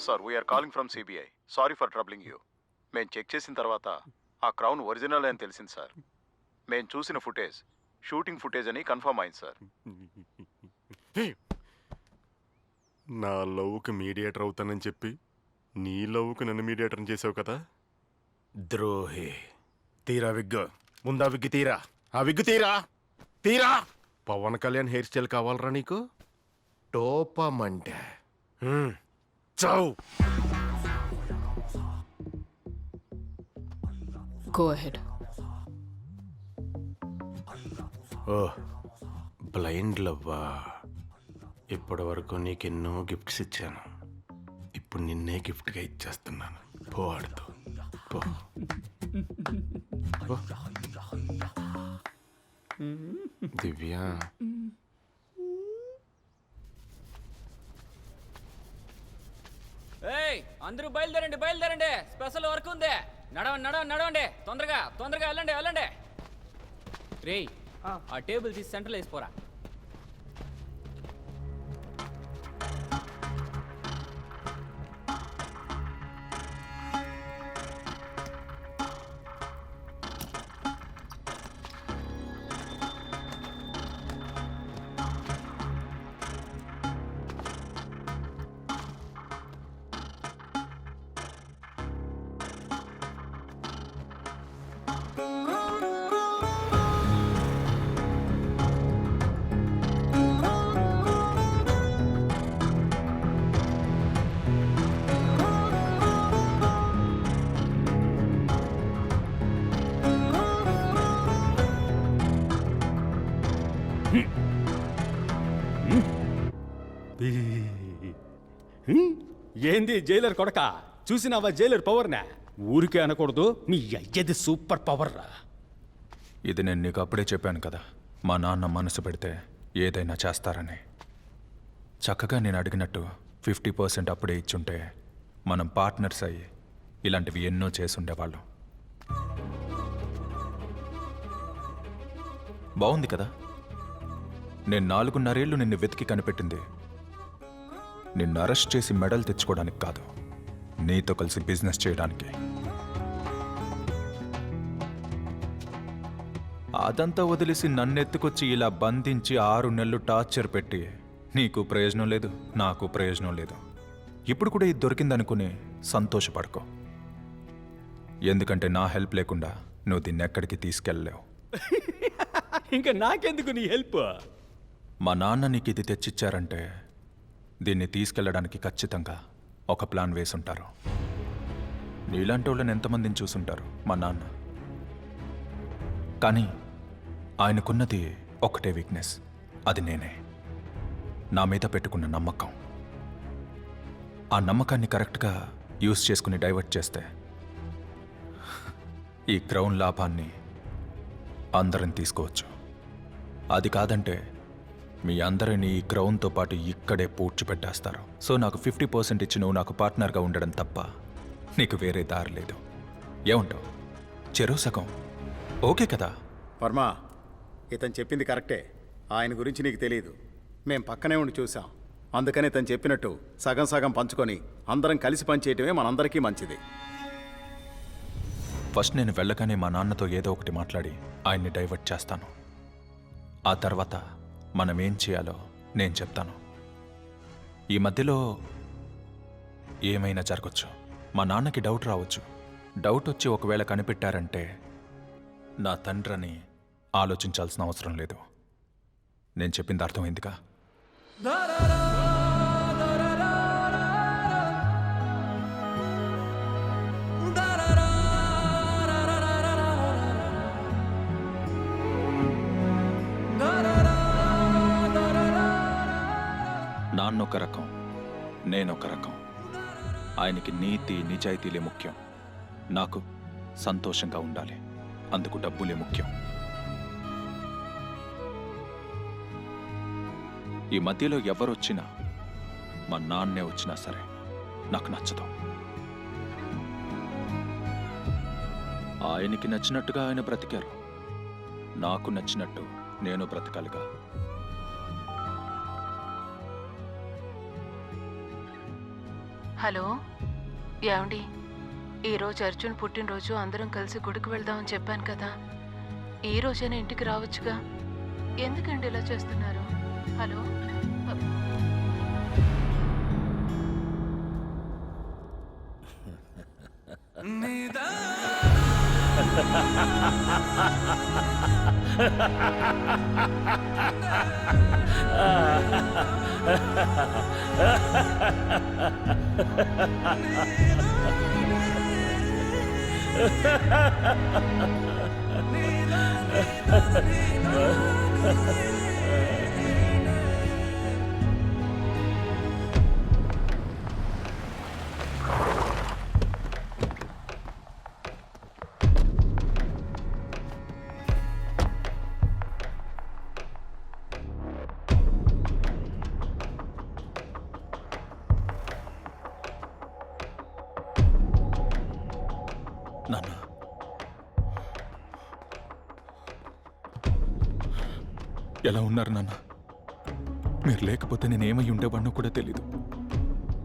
Sir we are calling from CBI. Sorry for troubling you. మేము check చేసిన తర్వాత ఆ క్రౌన్ ఒరిజినల్ అని తెలిసింది సార్. మేము చూసిన ఫుటేజ్ షూటింగ్ ఫుటేజ్ అని కన్ఫర్మ్ అయింది సార్. నా లవ్కి మీడియేటర్ అవుతానని చెప్పి నీ లవ్కి నన్ను మీడియేటర్ చేసావు కదా. ద్రోహి. తీరా విగ్గు. ముందా విగ్గు తీరా. ఆ విగ్గు తీరా. తీరా. పవన్ కళ్యాణ్ హెయిర్ స్టైల్ కావాలరా నీకు? టోపమంటే చావు. Go ahead. ఓ బ్లైండ్ లవ్వా. ఇప్పటి వరకు నీకెన్నో గిఫ్ట్స్ ఇచ్చాను. ఇప్పుడు నిన్నే గిఫ్ట్గా ఇచ్చేస్తున్నాను. పో ఆడుతూ పో. పో. దివ్య, ఏయ్ అందరూ బయలుదేరండి బయలుదేరండి, స్పెషల్ వర్క్ ఉంది. నడవండి నడవండి నడవండి, తొందరగా తొందరగా వెళ్ళండి వెళ్ళండి. రేయ్ ఆ టేబుల్ తీసి సెంటర్లో వేసిపోరా. ఏంది జైలర్ కొడక, చూసినావా జైలర్ పవర్నా? ఊరికే అనకూడదు, మీ అయ్యది సూపర్ పవర్ రా. ఇది నేను నీకు అప్పుడే చెప్పాను కదా, మా నాన్న మనసు పెడితే ఏదైనా చేస్తారని. చక్కగా నేను అడిగినట్టు 50% అప్పుడే ఇచ్చుంటే మనం పార్ట్నర్స్ అయ్యి ఇలాంటివి ఎన్నో చేసుండేవాళ్ళం. బాగుంది కదా. నేను 4.5 ఏళ్ళు నిన్ను వెతికి కనిపెట్టింది నిన్ను అరెస్ట్ చేసి మెడల్ తెచ్చుకోవడానికి కాదు, నీతో కలిసి బిజినెస్ చేయడానికి. అదంతా వదిలేసి నన్నెత్తుకొచ్చి ఇలా బంధించి 6 నెలలు టార్చర్ పెట్టి నీకు ప్రయోజనం లేదు, నాకు ప్రయోజనం లేదు. ఇప్పుడు కూడా ఇది దొరికిందనుకుని సంతోషపడుకో. ఎందుకంటే నా హెల్ప్ లేకుండా నువ్వు దీన్ని ఎక్కడికి తీసుకెళ్ళలేవు. ఇంకా నాకెందుకు నీ హెల్ప్? మా నాన్న నీకు ఇది తెచ్చిచ్చారంటే దీన్ని తీసుకెళ్ళడానికి ఖచ్చితంగా ఒక ప్లాన్ వేసుంటారు. నీలాంటి వాళ్ళని ఎంతమందిని చూసుంటారు మా నాన్న. కానీ ఆయనకున్నది ఒకటే వీక్నెస్, అది నేనే. నా మీద పెట్టుకున్న నమ్మకం. ఆ నమ్మకాన్ని కరెక్ట్గా యూజ్ చేసుకుని డైవర్ట్ చేస్తే ఈ క్రౌన్ లాభాన్ని అందరం తీసుకోవచ్చు. అది కాదంటే మీ అందరినీ ఈ క్రౌన్తో పాటు ఇక్కడే పూడ్చిపెట్టేస్తారు. సో నాకు 50% ఇచ్చి నువ్వు నాకు పార్ట్నర్గా ఉండడం తప్ప నీకు వేరే దారి లేదు. ఏమంటావు? చెరో సగం ఓకే కదా? వర్మ, ఇతను చెప్పింది కరెక్టే. ఆయన గురించి నీకు తెలియదు, మేం పక్కనే ఉండి చూసాం. అందుకని ఇతను చెప్పినట్టు సగం సగం పంచుకొని అందరం కలిసి పనిచేయటమే మనందరికీ మంచిది. ఫస్ట్ నేను వెళ్ళగానే మా నాన్నతో ఏదో ఒకటి మాట్లాడి ఆయన్ని డైవర్ట్ చేస్తాను. ఆ తర్వాత మనం ఏం చేయాలో నేను చెప్తాను. ఈ మధ్యలో ఏమైనా జరగచ్చు. మా నాన్నకి డౌట్ రావచ్చు. డౌట్ వచ్చి ఒకవేళ కనిపెట్టారంటే నా తండ్రిని ఆలోచించాల్సిన అవసరం లేదు. నేను చెప్పింది అర్థమైందిగా? నాన్నొక రకం, నేనొక రకం. ఆయనకి నీతి నిజాయితీలే ముఖ్యం, నాకు సంతోషంగా ఉండాలి, అందుకు డబ్బులే ముఖ్యం. ఈ మధ్యలో ఎవరొచ్చినా, మా నాన్నే వచ్చినా సరే నాకు నచ్చదు. ఆయనకి నచ్చినట్టుగా ఆయన బ్రతికారు, నాకు నచ్చినట్టు నేను బ్రతకాలిగా. హలో ఏమండి, ఈరోజు అర్జున్ పుట్టినరోజు, అందరం కలిసి గుడికి వెళ్దామని చెప్పాను కదా. ఈ రోజైనా ఇంటికి రావచ్చుగా. ఎందుకండి ఇలా చేస్తున్నారు? హలో నాన్న, ఎలా ఉన్నారు నాన్న? మీరు లేకపోతే నేను ఏమై ఉండేవాడినో కూడా తెలీదు.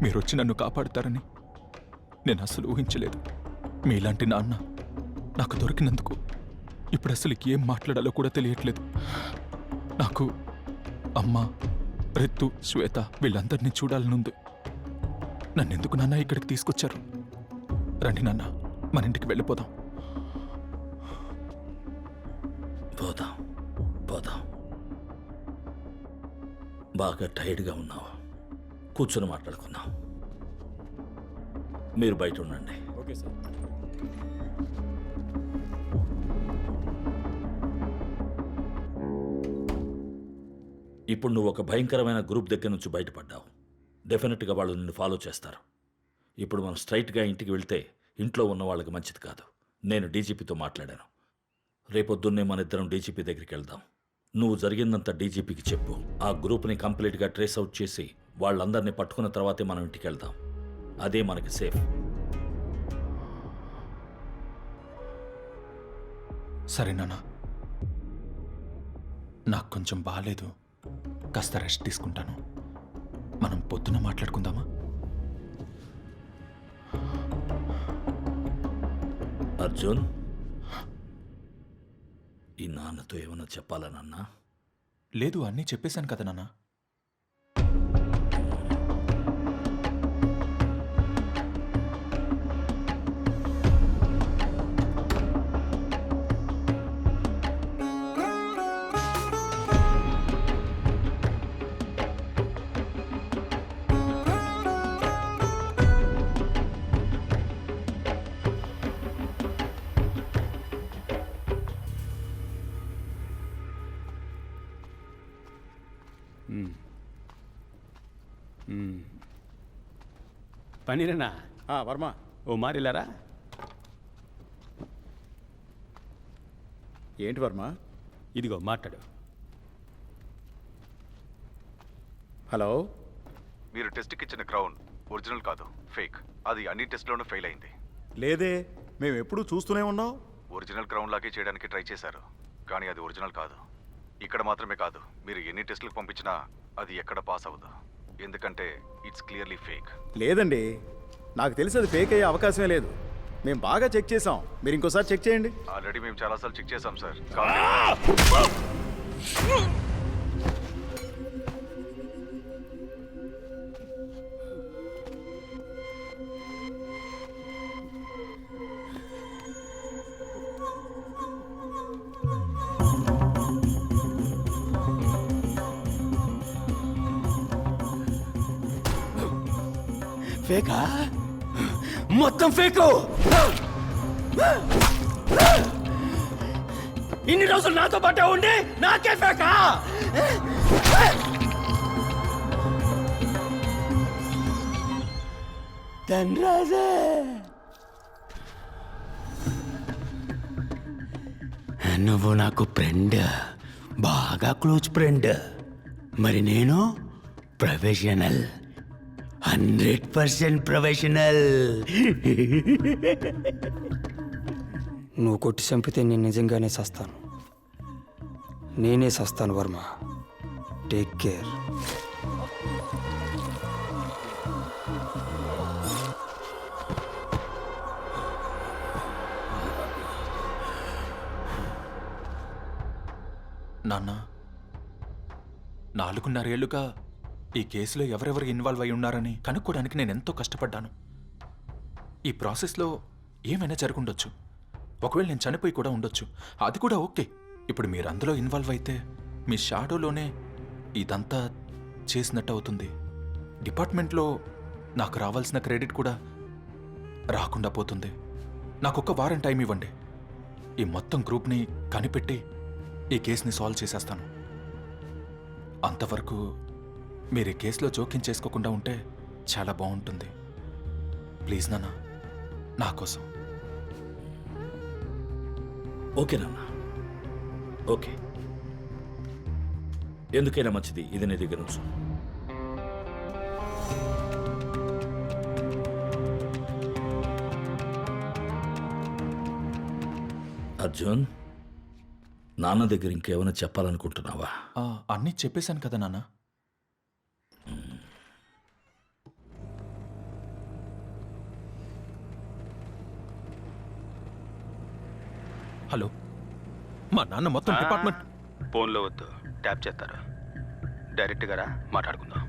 మీరు వచ్చి నన్ను కాపాడుతారని నేను అసలు ఊహించలేదు. మీలాంటి నాన్న నాకు దొరికినందుకు ఇప్పుడు అసలు ఏం మాట్లాడాలో కూడా తెలియట్లేదు. నాకు అమ్మ, రిత్తు, శ్వేత వీళ్ళందరినీ చూడాలనుంది. నన్నెందుకు నాన్న ఇక్కడికి తీసుకొచ్చారు? రండి నాన్న, మన ఇంటికి వెళ్ళిపోదాం. పోదాం పోదాం. బాగా టైర్డ్గా ఉన్నావు, కూర్చొని మాట్లాడుకుందాం. మీరు బయట ఉండండి. Okay sir. ఇప్పుడు నువ్వు ఒక భయంకరమైన గ్రూప్ దగ్గర నుంచి బయటపడ్డావు. డెఫినెట్గా వాళ్ళు నిన్ను ఫాలో చేస్తారు. ఇప్పుడు మనం స్ట్రైట్గా ఇంటికి వెళ్తే ఇంట్లో ఉన్న వాళ్ళకి మంచిది కాదు. నేను డీజీపీతో మాట్లాడాను. రేపొద్దున్నే మన ఇద్దరం డీజీపీ దగ్గరికి వెళ్దాం. నువ్వు జరిగిందంతా డీజీపీకి చెప్పు. ఆ గ్రూప్ని కంప్లీట్గా ట్రేస్ అవుట్ చేసి వాళ్ళందరినీ పట్టుకున్న తర్వాతే మనం ఇంటికి వెళ్దాం. అదే మనకి సేఫ్. సరే నాన్న, నాకు కొంచెం బాగాలేదు, కాస్త రెస్ట్ తీసుకుంటాను. మనం పొద్దున మాట్లాడుకుందామా? అర్జున్, ఈ నాన్నతో ఏమన్నా చెప్పాలనన్నా? లేదు, అన్నీ చెప్పేశాను కదా నాన్న. పనిరేనా? వర్మ, ఓ మారిలారా? ఏంటి వర్మ? ఇదిగో మాట్లాడు. హలో. మీరు టెస్ట్కి ఇచ్చిన క్రౌన్ ఒరిజినల్ కాదు, ఫేక్. అది అన్ని టెస్ట్లోనూ ఫెయిల్ అయింది. లేదే, మేము ఎప్పుడూ చూస్తూనే ఉన్నాం. ఒరిజినల్ క్రౌన్ లాగే చేయడానికి ట్రై చేశారు, కానీ అది ఒరిజినల్ కాదు. ఇక్కడ మాత్రమే కాదు, మీరు ఎన్ని టెస్టులకు పంపించినా అది ఎక్కడ పాస్ అవ్వదు, ఎందుకంటే ఇట్స్ క్లియర్లీ ఫేక్. లేదండి, నాకు తెలిసి అది ఫేక్ అయ్యే అవకాశమే లేదు. మేము బాగా చెక్ చేసాం, మీరు ఇంకోసారి చెక్ చేయండి. ఆల్రెడీ మేము చాలాసార్లు చెక్ చేసాం సార్. ఫేకా? మొత్తం ఫేకు. ఇన్ని రోజులు నాతో పాటే ఉండి నాకే ఫేకా? ధనరాజే, నువ్వు నాకు ఫ్రెండ్, బాగా క్లోజ్ ఫ్రెండ్. మరి నేను ప్రొఫెషనల్, 100% ప్రొఫెషనల్. నువ్వు కొట్టి చంపితే నేను నిజంగానే సస్తాను. నేనే సస్తాను వర్మ. Take care. నాన్న 4.5 ఏళ్లుగా ఈ కేసులో ఎవరెవరు ఇన్వాల్వ్ అయి ఉన్నారని కనుక్కోవడానికి నేను ఎంతో కష్టపడ్డాను. ఈ ప్రాసెస్లో ఏమైనా జరుగుండొచ్చు. ఒకవేళ నేను చనిపోయి కూడా ఉండొచ్చు. అది కూడా ఓకే. ఇప్పుడు మీరు అందులో ఇన్వాల్వ్ అయితే మీ షాడోలోనే ఇదంతా చేసినట్టు అవుతుంది. డిపార్ట్మెంట్లో నాకు రావాల్సిన క్రెడిట్ కూడా రాకుండా పోతుంది. నాకు 1 వారం టైం ఇవ్వండి. ఈ మొత్తం గ్రూప్ని కనిపెట్టి ఈ కేసుని సాల్వ్ చేసేస్తాను. అంతవరకు మీరు ఈ కేసులో జోక్యం చేసుకోకుండా ఉంటే చాలా బాగుంటుంది. ప్లీజ్ నాన్న, నా కోసం. ఓకే నాన్న, ఓకే. ఎందుకైనా మంచిది ఇది నీ దగ్గర ఉంచు. అర్జున్, నాన్న దగ్గర ఇంకేమైనా చెప్పాలనుకుంటున్నావా? అన్నీ చెప్పేశాను కదా నాన్న. హలో, మా నాన్న మొత్తం డిపార్ట్మెంట్ ఫోన్లో వద్దు, ట్యాప్ చేస్తారు. డైరెక్ట్గా రా, మాట్లాడుకుందాం.